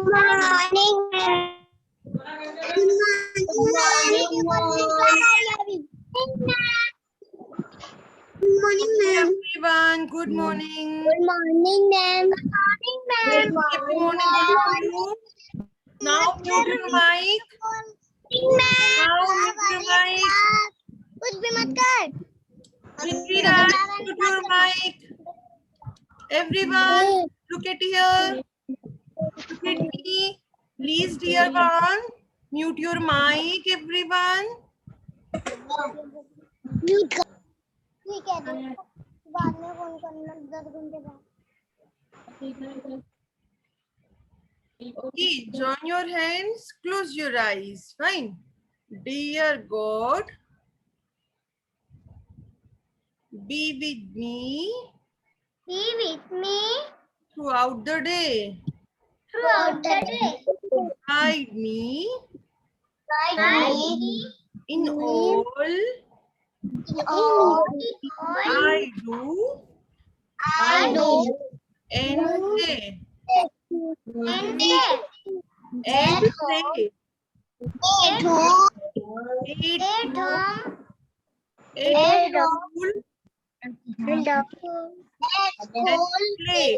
morning, ma'am. Good morning, ma'am. Good morning, ma'am. Everyone, good morning. Good morning, ma'am. Good morning, ma'am. Happy morning to you. Now mute your mic. Now mute your mic. कुछ भी मत कर. Prithviraj, mute your mic. Everyone, look at here. Look at me. Please, dear one, mute your mic, everyone. Mute कर. ठीक है. बाद में phone करना 10 घंटे बाद. Okay, join your hands, close your eyes. Fine. Dear God, be with me Be with me throughout the day. throughout the day. Guide me Guide me in all in all I do I do and say and day. and say At home, it at home, at at school and at school, and play.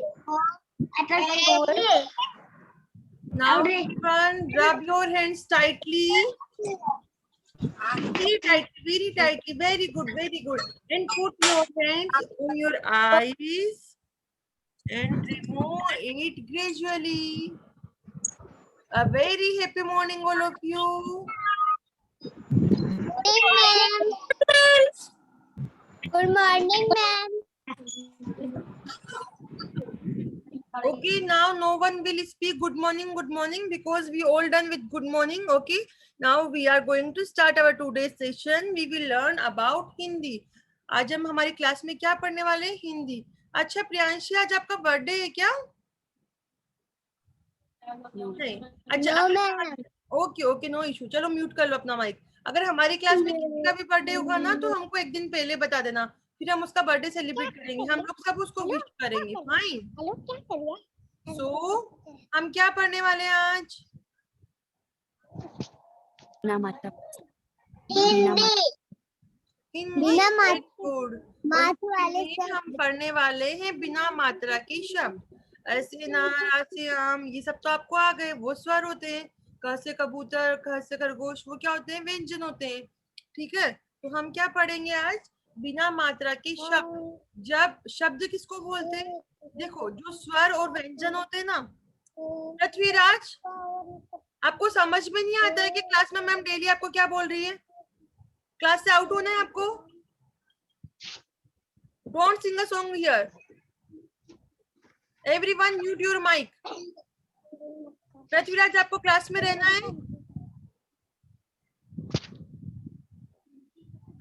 at school. Now everyone rub your hands tightly. Very tightly. Very good, very good. And put your hands on your eyes and remove it gradually. A very happy morning, all of you. Good morning, ma'am. Okay, now no one will speak good morning because we all done with good morning. Okay, now we are going to start our today's session. We will learn about Hindi. आज हम हमारी class में क्या पढ़ने वाले हैं? हिंदी. अच्छा प्रियांशी, आज आपका बर्थडे है क्या? नहीं. अच्छा ओके ओके, नो इशू. चलो म्यूट कर लो अपना माइक. अगर हमारी क्लास में किसी का भी बर्थडे होगा ना तो हमको एक दिन पहले बता देना, फिर हम उसका बर्थडे सेलिब्रेट करेंगे. हम लोग सब उसको विश करेंगे. फाइन. हेलो, क्या कर रही है? सो हम क्या पढ़ने वाले हैं आज? हिंदी. बिना वेरी गुड. मात्र वाले हम पढ़ने वाले हैं बिना मात्रा के शब्द. ऐसे नार, ऐसे आम, ये सब तो आपको आ गए. वो स्वर होते हैं. क से कबूतर, ख से खरगोश, वो क्या होते हैं? व्यंजन होते हैं. ठीक है. तो हम क्या पढ़ेंगे आज? बिना मात्रा के शब्द. जब शब्द किसको बोलते हैं? देखो, जो स्वर और व्यंजन होते हैं ना. पृथ्वीराज, आपको समझ में नहीं आता है कि क्लास में मैम डेली आपको क्या बोल रही है? क्लास से आउट होना है आपको. Don't sing a song here. Everyone mute your mic. Prithviraj, आपको क्लास में रहना है?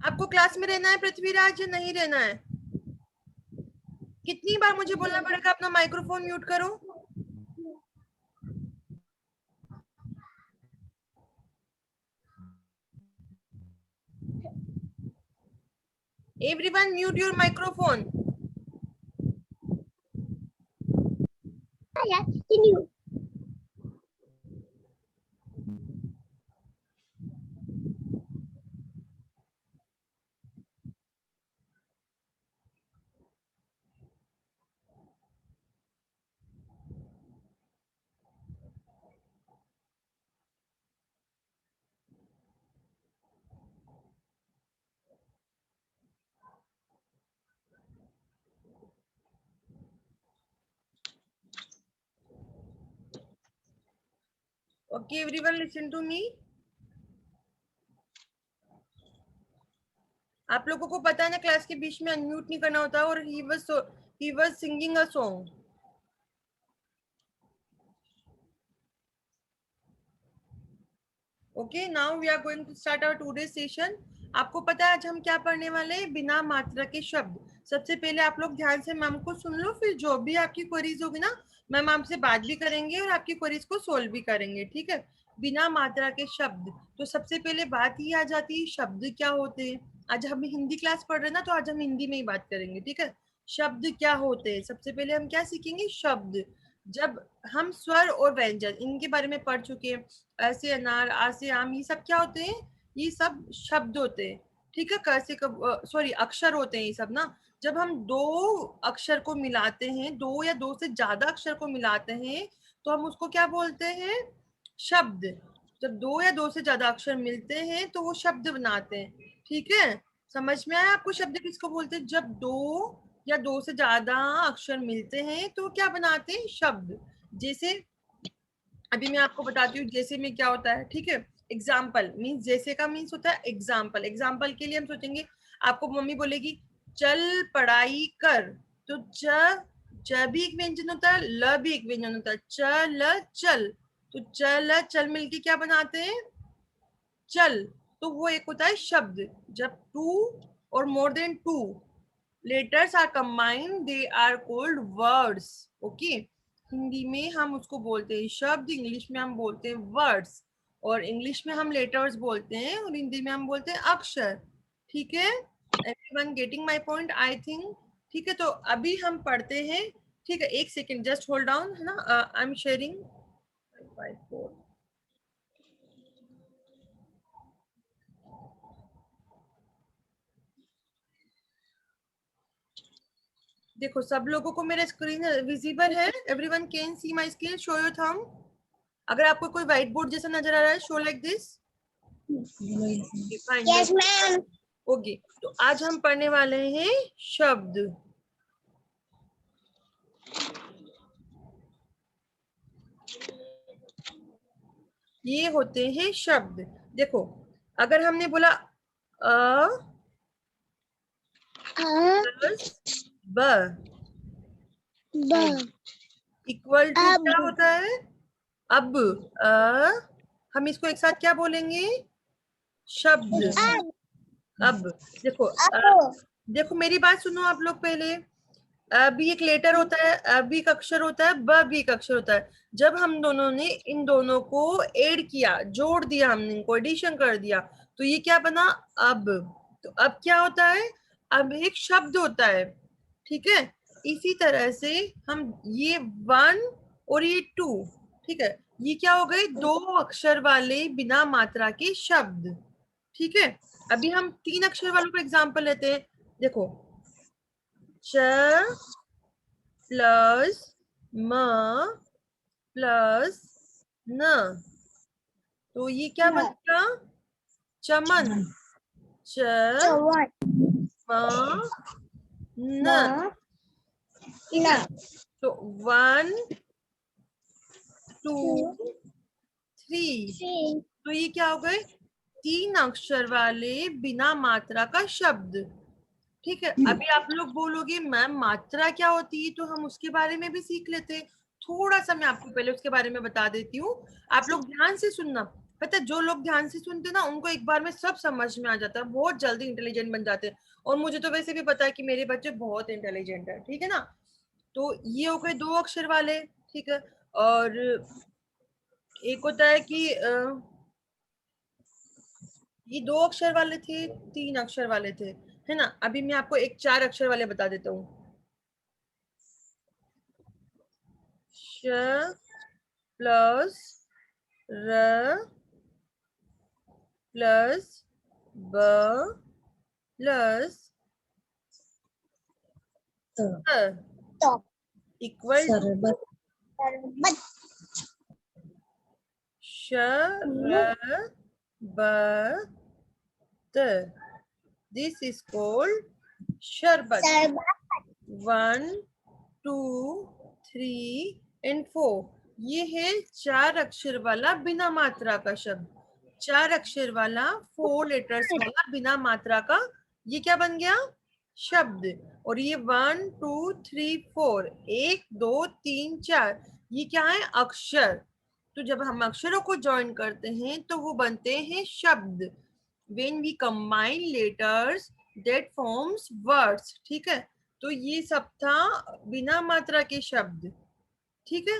आपको क्लास में रहना है पृथ्वीराज या नहीं रहना है? कितनी बार मुझे बोलना पड़ेगा अपना माइक्रोफोन म्यूट करो? Everyone mute your microphone. Okay, everyone listen to me. आप लोगों को पता है ना, क्लास के बीच में अनम्यूट नहीं करना होता. और he was singing a song. Okay, now we are going to start our today's session. आपको पता है आज हम क्या पढ़ने वाले हैं? बिना मात्रा के शब्द. सबसे पहले आप लोग ध्यान से मैम को सुन लो, फिर जो भी आपकी क्वेरीज होगी ना, मैम आपसे बात भी करेंगे और आपकी क्वेरीज को सोल्व भी करेंगे. ठीक है. बिना मात्रा के शब्द. तो सबसे पहले बात ये आ जाती है, शब्द क्या होते हैं. आज हम हिंदी क्लास पढ़ रहे हैं ना, तो आज हम हिंदी में ही बात करेंगे. ठीक है. शब्द क्या होते हैं? सबसे पहले हम क्या सीखेंगे? शब्द. जब हम स्वर और व्यंजन इनके बारे में पढ़ चुके हैं, ऐसे अनार, आसे आम, ये सब क्या होते हैं? ये सब शब्द होते हैं, ठीक है। कैसे सॉरी अक्षर होते हैं ये सब ना। जब हम दो अक्षर को मिलाते हैं, दो या दो से ज्यादा अक्षर को मिलाते हैं, तो हम उसको क्या बोलते हैं? शब्द। जब दो या दो से ज्यादा अक्षर मिलते हैं तो वो शब्द बनाते हैं, ठीक है। समझ में आया आपको शब्द किसको बोलते हैं? जब दो या दो से ज्यादा अक्षर मिलते हैं तो क्या बनाते हैं? शब्द। जैसे अभी मैं आपको बताती हूँ जैसे में क्या होता है, ठीक है। एग्जाम्पल मीन्स, जैसे का मीन्स होता है एग्जाम्पल। एग्जाम्पल के लिए हम सोचेंगे, आपको मम्मी बोलेगी चल पढ़ाई कर, तो च भी एक व्यंजन होता है, ल भी एक व्यंजन होता है, चल चल। तो चल चल मिलके क्या बनाते हैं? चल। तो वो एक होता है शब्द। जब two or more than two letters are combined they are called words. Okay, Hindi में हम उसको बोलते हैं शब्द, इंग्लिश में हम बोलते हैं वर्ड्स, और इंग्लिश में हम लेटर्स बोलते हैं और हिंदी में हम बोलते हैं अक्षर, ठीक है। Everyone getting my point I think? ठीक है, तो अभी हम पढ़ते हैं, ठीक है। एक सेकेंड जस्ट होल्ड डाउन, है ना। I am sharing. देखो सब लोगों को मेरा स्क्रीन विजिबल है? Everyone can see my screen? Show your thumb. अगर आपको कोई व्हाइट बोर्ड जैसा नजर आ रहा है, show like this. Fine. Yes ma'am. Okay, तो आज हम पढ़ने वाले हैं शब्द। ये होते हैं शब्द। देखो, अगर हमने बोला अ प्लस ब इक्वल टू क्या होता है? अब हम इसको एक साथ क्या बोलेंगे? शब्द। अब देखो देखो मेरी बात सुनो आप लोग पहले। भी एक लेटर होता है, भी एक अक्षर होता है, ब भी एक अक्षर होता है। जब हम दोनों ने इन दोनों को ऐड किया, जोड़ दिया, हमने इनको एडिशन कर दिया, तो ये क्या बना? अब। तो अब क्या होता है? अब एक शब्द होता है, ठीक है। इसी तरह से हम ये वन और ये टू, ठीक है, ये क्या हो गए? दो अक्षर वाले बिना मात्रा के शब्द, ठीक है। अभी हम तीन अक्षर वालों का एग्जाम्पल लेते हैं। देखो, च प्लस म प्लस न, तो ये क्या बन गया? चमन। च म न, ठीक है। तो वन टू थ्री, तो ये क्या हो गए? तीन अक्षर वाले बिना मात्रा का शब्द, ठीक है। अभी आप लोग बोलोगे मैम मात्रा क्या होती है, तो हम उसके बारे में भी सीख लेते हैं। थोड़ा सा मैं आपको पहले उसके बारे में बता देती हूँ, आप लोग ध्यान से सुनना। पता है, जो लोग ध्यान से सुनते हैं ना, उनको एक बार में सब समझ में आ जाता है, बहुत जल्दी इंटेलिजेंट बन जाते हैं। और मुझे तो वैसे भी पता है कि मेरे बच्चे बहुत इंटेलिजेंट है, ठीक है ना। तो ये हो गए दो अक्षर वाले, ठीक है। और एक होता है कि ये दो अक्षर वाले थे, तीन अक्षर वाले थे, है ना। अभी मैं आपको एक चार अक्षर वाले बता देता हूँ। श प्लस र प्लस ब प्लस इक्वल टू श र ब त। दिस इज कॉल्ड शरबत। 1 2 3 एंड 4, ये है चार अक्षर वाला बिना मात्रा का शब्द। चार अक्षर वाला, 4 लेटर्स वाला बिना मात्रा का, ये क्या बन गया? शब्द। और ये 1 2 3 4, 1 2 3 4, ये क्या है? अक्षर। तो जब हम अक्षरों को ज्वाइन करते हैं तो वो बनते हैं शब्द। when we combine letters that forms words, ठीक है। तो ये सब था बिना मात्रा के शब्द, ठीक है।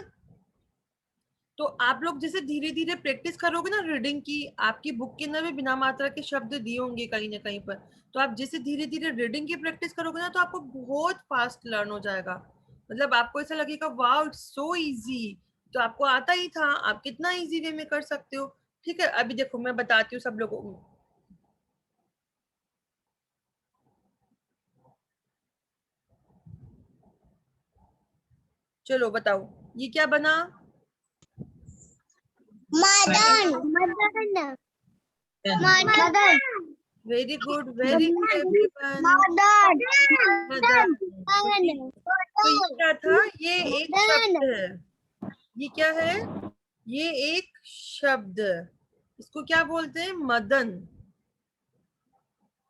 तो आप लोग जैसे धीरे धीरे प्रैक्टिस करोगे ना रीडिंग की, आपकी बुक के अंदर भी बिना मात्रा के शब्द दिए होंगे कहीं ना कहीं पर। तो आप जैसे धीरे धीरे रीडिंग की प्रैक्टिस करोगे ना, तो आपको बहुत फास्ट लर्न हो जाएगा। मतलब आपको ऐसा लगेगा वाओ इट्स सो इजी, तो आपको आता ही था, आप कितना इजी वे में कर सकते हो। ठीक है, अभी देखो मैं बताती हूँ सब लोगों को। चलो बताओ ये क्या बना? Madan Madan Madan very good, very good everyone. Madan Madan. Madan तो ये क्या था? ये एक शब्द है। ये क्या है? ये एक शब्द, इसको क्या बोलते हैं? मदन।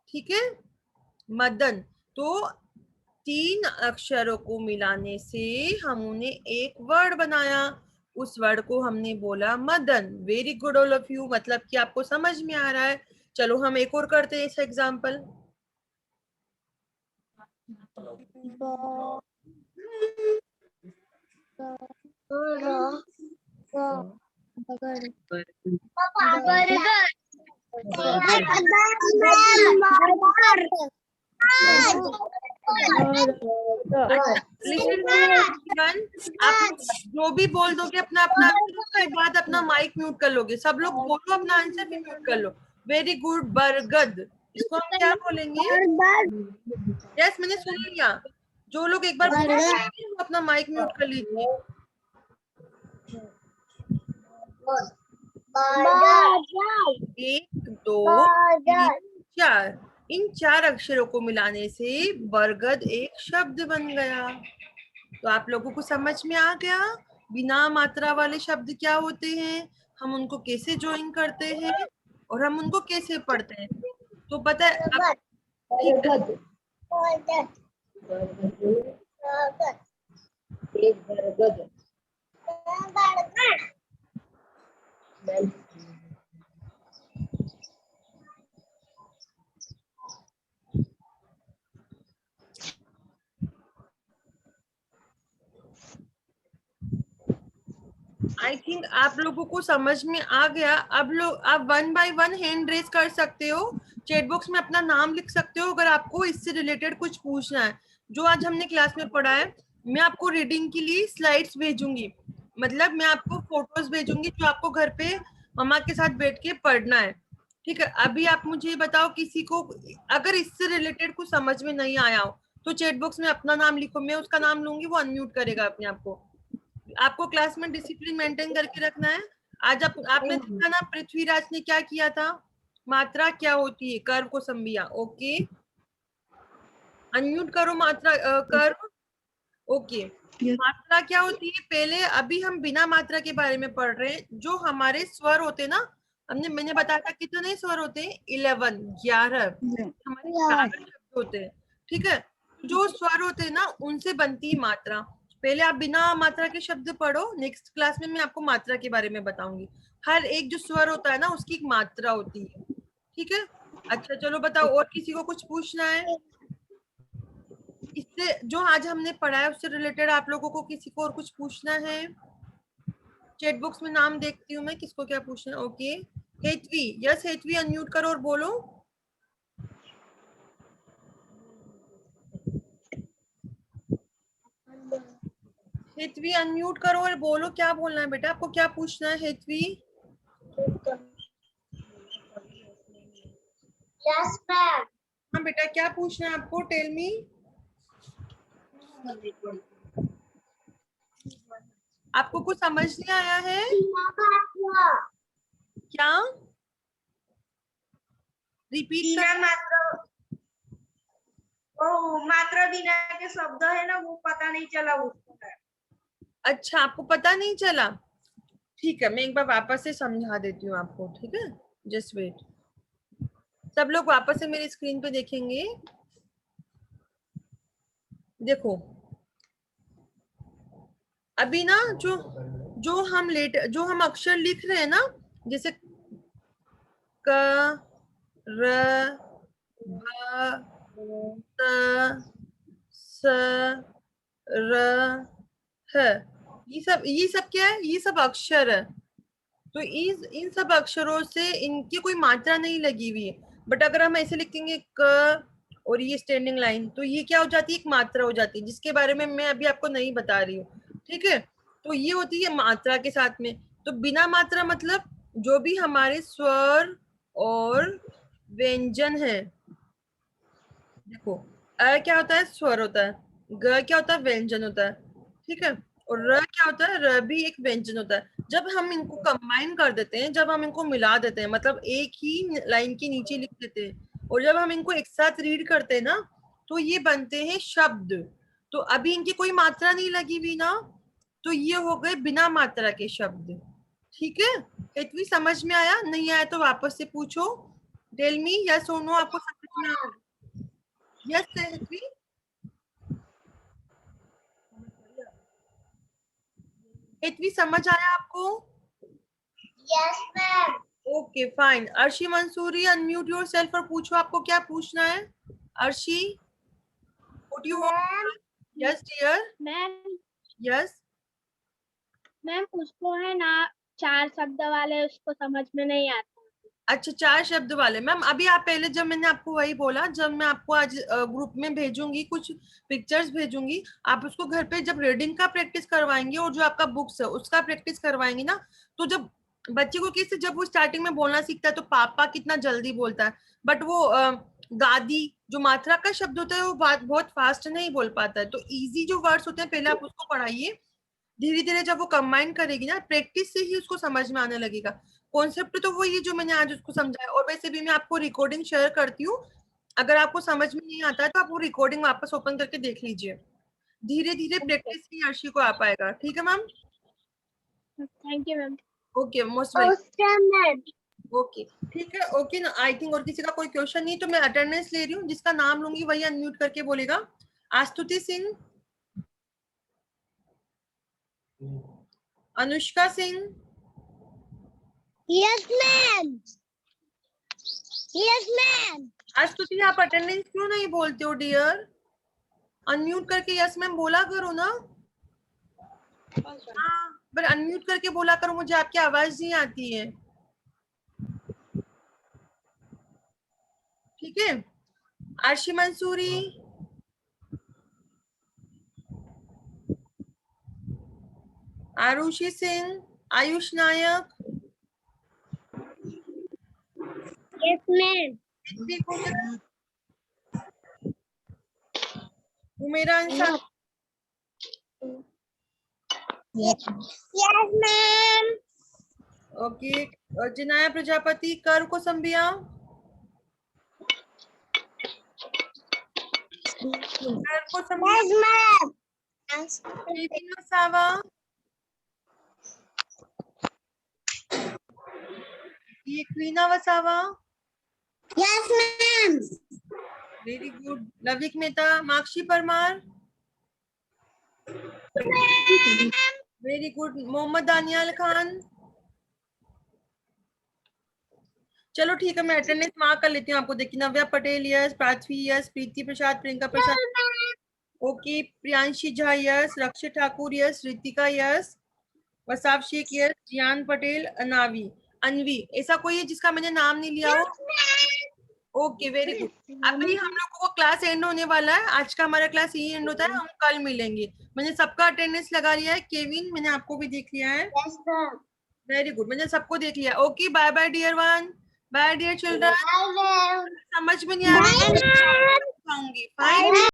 ठीक है, मदन। तो 3 अक्षरों को मिलाने से हम उन्हें एक वर्ड बनाया, उस वर्ड को हमने बोला Madan. Very good all of you, मतलब कि आपको समझ में आ रहा है। चलो हम एक और करते हैं इसका एग्जाम्पल। आप जो भी बोल दोगे अपना अपना आंसर, उसके बाद अपना माइक म्यूट कर लोगे। सब लोग बोलो अपना आंसर भी म्यूट कर लो। वेरी गुड, बरगद। इसको हम क्या बोलेंगे? यस, मैंने सुन लिया। जो लोग एक बार बोल रहे हैं वो अपना माइक म्यूट कर लीजिए। एक, दो, तीन, चार, इन 4 अक्षरों को मिलाने से बरगद एक शब्द बन गया। तो आप लोगों को समझ में आ गया बिना मात्रा वाले शब्द क्या होते हैं, हम उनको कैसे ज्वाइन करते हैं और हम उनको कैसे पढ़ते हैं। तो पता है अब, ठीक है, आई थिंक आप लोगों को समझ में आ गया। अब लोग आप 1 बाय 1 हैंड रेज कर सकते हो, चैट बॉक्स में अपना नाम लिख सकते हो अगर आपको इससे रिलेटेड कुछ पूछना है। जो आज हमने क्लास में पढ़ा है, मैं आपको रीडिंग के लिए स्लाइड्स भेजूंगी, मतलब मैं आपको फोटोज भेजूंगी जो आपको घर पे मम्मा के साथ बैठ के पढ़ना है। ठीक है, अभी आप मुझे बताओ किसी को अगर इससे रिलेटेड कुछ समझ में नहीं आया हो तो चैट बॉक्स में अपना नाम लिखो, मैं उसका नाम लूंगी, वो अनम्यूट करेगा अपने आप को। आपको क्लास में डिसिप्लिन मेंटेन करके रखना है। आज आपने देखा ना पृथ्वीराज ने क्या किया था। मात्रा क्या होती है? कर्व को संबिया। ओके, अनम्यूट करो मात्रा कर्व। ओके, मात्रा क्या होती है? पहले अभी हम बिना मात्रा के बारे में पढ़ रहे हैं। जो हमारे स्वर होते हैं ना, मैंने बताया था कितने स्वर होते हैं? 11 हमारे 11 शब्द होते हैं। ठीक है, जो स्वर होते हैं ना उनसे बनती है मात्रा। पहले आप बिना मात्रा के शब्द पढ़ो, नेक्स्ट क्लास में मैं आपको मात्रा के बारे में बताऊंगी। हर एक जो स्वर होता है ना उसकी एक मात्रा होती है। ठीक है, अच्छा चलो बताओ, और किसी को कुछ पूछना है इससे जो आज हमने पढ़ा है उससे रिलेटेड? आप लोगों को किसी को और कुछ पूछना है? चैट बॉक्स में नाम देखती हूँ मैं किसको क्या पूछना है। Okay, Hetvi. Yes Hetvi, unmute करो और बोलो। हेतवी अनम्यूट करो और बोलो, क्या बोलना है बेटा? आपको क्या पूछना है हेतवी? हाँ बेटा, क्या पूछना है आपको? Tell me. आपको कुछ समझ नहीं आया है क्या? रिपीट कर। मात्रा बिना के शब्द है ना, वो पता नहीं चला उसको। अच्छा, आपको पता नहीं चला? ठीक है, मैं एक बार वापस से समझा देती हूँ आपको। ठीक है, जस्ट वेट। सब लोग वापस से मेरी स्क्रीन पे देखेंगे। देखो अभी ना जो हम अक्षर लिख रहे हैं ना, जैसे क, र, भ, त, स, र, ह, ये सब क्या है? ये सब अक्षर है। तो इन सब अक्षरों से इनकी कोई मात्रा नहीं लगी हुई है। बट अगर हम ऐसे लिखेंगे क, और ये स्टैंडिंग लाइन, तो ये क्या हो जाती है, एक मात्रा हो जाती है, जिसके बारे में मैं अभी आपको नहीं बता रही हूँ, ठीक है। तो ये होती है मात्रा के साथ में। तो बिना मात्रा मतलब जो भी हमारे स्वर और व्यंजन है, देखो अ क्या होता है, स्वर होता है, ग क्या होता है, व्यंजन होता है, ठीक है, और र क्या होता है, र भी एक व्यंजन होता है। जब हम इनको कंबाइन कर देते हैं, जब हम इनको मिला देते हैं, मतलब एक ही लाइन के नीचे लिख देते हैं, और जब हम इनको एक साथ रीड करते हैं ना, तो ये बनते हैं शब्द। तो अभी इनकी कोई मात्रा नहीं लगी हुई ना, तो ये हो गए बिना मात्रा के शब्द, ठीक है। इतनी समझ में आया, नहीं आया तो वापस से पूछो। टेल मी, यस और नो, आपको समझ में आया? यस तेजस्वी, इतनी समझ आया आपको? Yes ma'am. Okay fine. Arshi Mansoori, unmute yourself और पूछो, आपको क्या पूछना है? Arshi, what you want? Yes dear, ma'am yes. Ma'am उसको है ना 4 शब्द वाले उसको समझ में नहीं आता। अच्छा, 4 शब्द वाले। मैम अभी आप पहले, जब मैंने आपको वही बोला, जब मैं आपको आज ग्रुप में भेजूंगी, कुछ पिक्चर्स भेजूंगी, आप उसको घर पे जब रीडिंग का प्रैक्टिस करवाएंगे और जो आपका बुक्स है उसका प्रैक्टिस करवाएंगे ना, तो जब बच्चे को कैसे, जब वो स्टार्टिंग में बोलना सीखता है तो पापा कितना जल्दी बोलता है, बट वो दादी जो मात्रा का शब्द होता है वो बात बहुत फास्ट नहीं बोल पाता है। तो इजी जो वर्ड्स होते हैं पहले आप उसको पढ़ाइए, धीरे धीरे जब वो कंबाइन करेगी ना, प्रैक्टिस से ही उसको समझ में आने लगेगा। कॉन्सेप्ट तो वही है जो मैंने आज उसको समझाया, और वैसे भी मैं आपको रिकॉर्डिंग शेयर करती हूँ, अगर आपको समझ में नहीं आता है तो आप वो रिकॉर्डिंग वापस ओपन करके देख लीजिए। धीरे धीरे प्रैक्टिस ही अर्शी को आ पाएगा, ठीक है ma'am. Thank you ma'am. Okay, most welcome. Ma'am okay ठीक है, ओके ना, आई थिंक और किसी का कोई क्वेश्चन नहीं, तो मैं अटेंडेंस ले रही हूँ, जिसका नाम लूंगी वही अनम्यूट करके बोलेगा। Astuti Singh, Anushka Singh, yes ma'am. Yes ma'am. Astuti आप अटेंडेंस क्यों नहीं बोलते हो डियर? अनम्यूट करके यस मैम बोला करो ना। हाँ, पर अनम्यूट करके बोला करो, मुझे आपकी आवाज नहीं आती है, ठीक है। Aarshi Mansoori, Aarushi Singh, Ayush Nayak, yes ma'am. Umera Ansari, yes ma'am. Okay, Zinaya Prajapati, कर को संबिया, कर को संबिया, यस मैम। केविन वसावा, ये Queena Vasava, yes ma'am. Very good. Lavik Mehta, Maakshi Parmar, very good. Mohammad Daniyal Khan, चलो ठीक है, मैं अटेंडेंस मार्क कर लेती हूँ आपको। देखिए, Navya Patel yes, Prithvi yes, Preeti Prasad, Priyanka Prasad, okay, Priyanshi Jha yes, Rakshit Thakur yes, Ritika yes, Wasaf Sheikh yes, Zian Patel, Anavi, Anvi, ऐसा कोई है जिसका मैंने नाम नहीं लिया हो? Okay very good. अभी हम लोगों को क्लास एंड होने वाला है, आज का हमारा क्लास यही एंड होता है, हम कल मिलेंगे। मैंने सबका अटेंडेंस लगा लिया है। केविन, मैंने आपको भी देख लिया है, यस मैम। वेरी गुड, मैंने सबको देख लिया। Okay, bye bye dear one, bye dear children. समझ में नहीं आ रहा है, बाय मैम। फाइन।